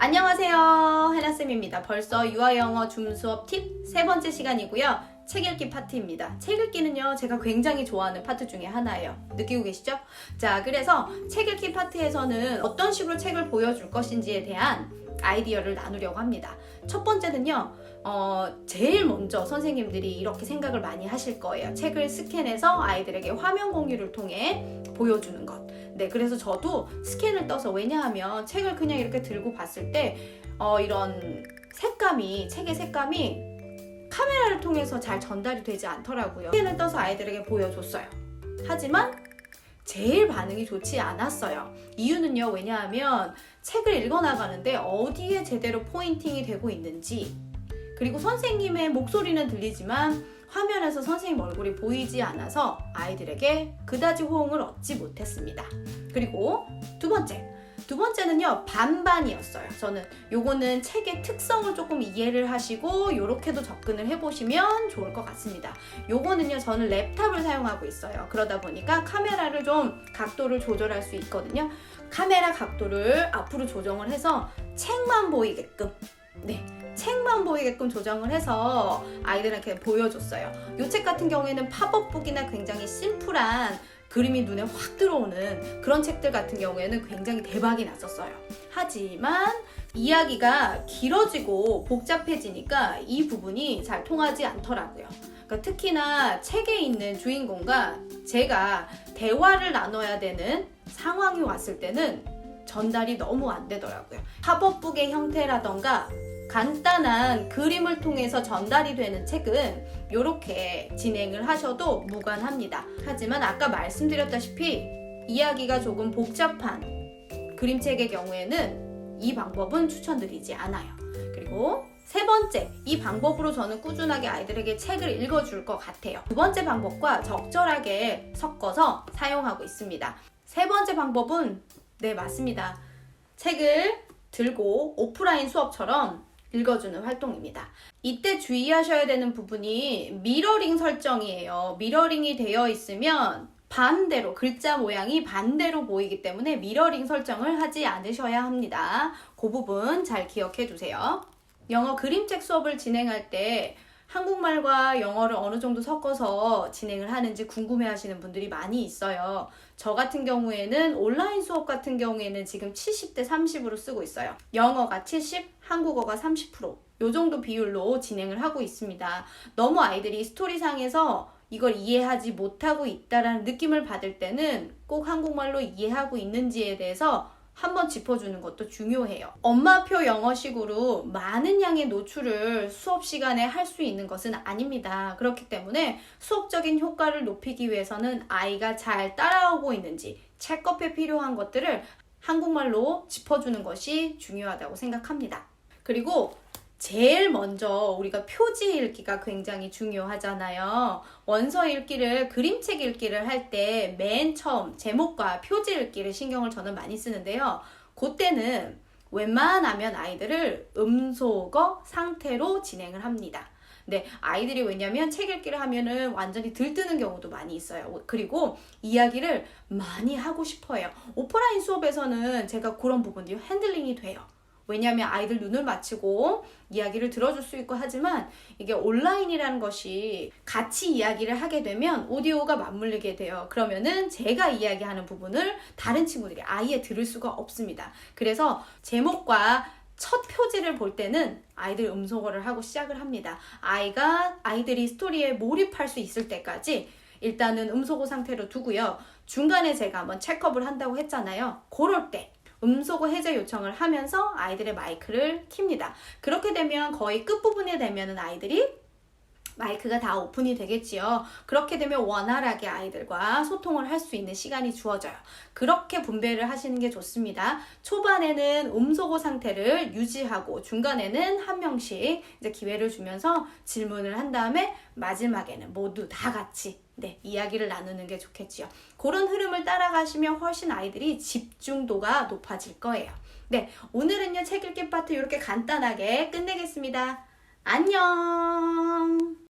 안녕하세요, 해나쌤입니다. 벌써 유아영어 줌수업 팁 세 번째 시간이고요. 책 읽기 파트입니다. 책 읽기는요, 제가 굉장히 좋아하는 파트 중에 하나예요. 느끼고 계시죠? 자, 그래서 책 읽기 파트에서는 어떤 식으로 책을 보여줄 것인지에 대한 아이디어를 나누려고 합니다. 첫 번째는요, 제일 먼저 선생님들이 이렇게 생각을 많이 하실 거예요. 책을 스캔해서 아이들에게 화면 공유를 통해 보여주는 것. 네, 그래서 저도 스캔을 떠서, 왜냐하면 책을 그냥 이렇게 들고 봤을 때 이런 색감이, 책의 색감이 카메라를 통해서 잘 전달이 되지 않더라고요. 스캔을 떠서 아이들에게 보여줬어요. 하지만 제일 반응이 좋지 않았어요. 이유는요, 왜냐하면 책을 읽어나가는데 어디에 제대로 포인팅이 되고 있는지, 그리고 선생님의 목소리는 들리지만 화면에서 선생님 얼굴이 보이지 않아서 아이들에게 그다지 호응을 얻지 못했습니다. 그리고 두 번째는요, 반반이었어요. 저는 요거는 책의 특성을 조금 이해를 하시고 요렇게도 접근을 해보시면 좋을 것 같습니다. 요거는요, 저는 랩탑을 사용하고 있어요. 그러다 보니까 카메라를 좀 각도를 조절할 수 있거든요. 카메라 각도를 앞으로 조정을 해서 책만 보이게끔, 책만 보이게끔 조정을 해서 아이들한테 보여줬어요. 이 책 같은 경우에는 팝업북이나 굉장히 심플한 그림이 눈에 확 들어오는 그런 책들 같은 경우에는 굉장히 대박이 났었어요. 하지만 이야기가 길어지고 복잡해지니까 이 부분이 잘 통하지 않더라고요. 그러니까 특히나 책에 있는 주인공과 제가 대화를 나눠야 되는 상황이 왔을 때는 전달이 너무 안 되더라고요. 팝업북의 형태라던가 간단한 그림을 통해서 전달이 되는 책은 이렇게 진행을 하셔도 무관합니다. 하지만 아까 말씀드렸다시피 이야기가 조금 복잡한 그림책의 경우에는 이 방법은 추천드리지 않아요. 그리고 세 번째, 이 방법으로 저는 꾸준하게 아이들에게 책을 읽어줄 것 같아요. 두 번째 방법과 적절하게 섞어서 사용하고 있습니다. 세 번째 방법은 맞습니다. 책을 들고 오프라인 수업처럼 읽어주는 활동입니다. 이때 주의하셔야 되는 부분이 미러링 설정이에요. 미러링이 되어 있으면 반대로, 글자 모양이 반대로 보이기 때문에 미러링 설정을 하지 않으셔야 합니다. 그 부분 잘 기억해 두세요. 영어 그림책 수업을 진행할 때 한국말과 영어를 어느 정도 섞어서 진행을 하는지 궁금해 하시는 분들이 많이 있어요. 저 같은 경우에는 온라인 수업 같은 경우에는 지금 70대 30으로 쓰고 있어요. 영어가 70, 한국어가 30%. 요 정도 비율로 진행을 하고 있습니다. 너무 아이들이 스토리상에서 이걸 이해하지 못하고 있다라는 느낌을 받을 때는 꼭 한국말로 이해하고 있는지에 대해서 한번 짚어주는 것도 중요해요. 엄마표 영어식으로 많은 양의 노출을 수업 시간에 할 수 있는 것은 아닙니다. 그렇기 때문에 수업적인 효과를 높이기 위해서는 아이가 잘 따라오고 있는지 책겁에 필요한 것들을 한국말로 짚어주는 것이 중요하다고 생각합니다. 그리고 제일 먼저 우리가 표지 읽기가 굉장히 중요하잖아요. 원서 읽기를, 그림책 읽기를 할 때 맨 처음 제목과 표지 읽기를 신경을 저는 많이 쓰는데요. 그때는 웬만하면 아이들을 음소거 상태로 진행을 합니다. 아이들이 왜냐면 책 읽기를 하면은 완전히 들뜨는 경우도 많이 있어요. 그리고 이야기를 많이 하고 싶어해요. 오프라인 수업에서는 제가 그런 부분들이 핸들링이 돼요. 왜냐하면 아이들 눈을 맞추고 이야기를 들어줄 수 있고 하지만 이게 온라인이라는 것이 같이 이야기를 하게 되면 오디오가 맞물리게 돼요. 그러면은 제가 이야기하는 부분을 다른 친구들이 아예 들을 수가 없습니다. 그래서 제목과 첫 표지를 볼 때는 아이들 음소거를 하고 시작을 합니다. 아이들이 스토리에 몰입할 수 있을 때까지 일단은 음소거 상태로 두고요. 중간에 제가 한번 체크업을 한다고 했잖아요. 그럴 때 음소거 해제 요청을 하면서 아이들의 마이크를 킵니다. 그렇게 되면 거의 끝부분에 되면은 아이들이 마이크가 다 오픈이 되겠지요. 그렇게 되면 원활하게 아이들과 소통을 할 수 있는 시간이 주어져요. 그렇게 분배를 하시는 게 좋습니다. 초반에는 음소거 상태를 유지하고 중간에는 한 명씩 이제 기회를 주면서 질문을 한 다음에 마지막에는 모두 다 같이 이야기를 나누는 게 좋겠지요. 그런 흐름을 따라가시면 훨씬 아이들이 집중도가 높아질 거예요. 오늘은요, 책 읽기 파트 이렇게 간단하게 끝내겠습니다. 안녕!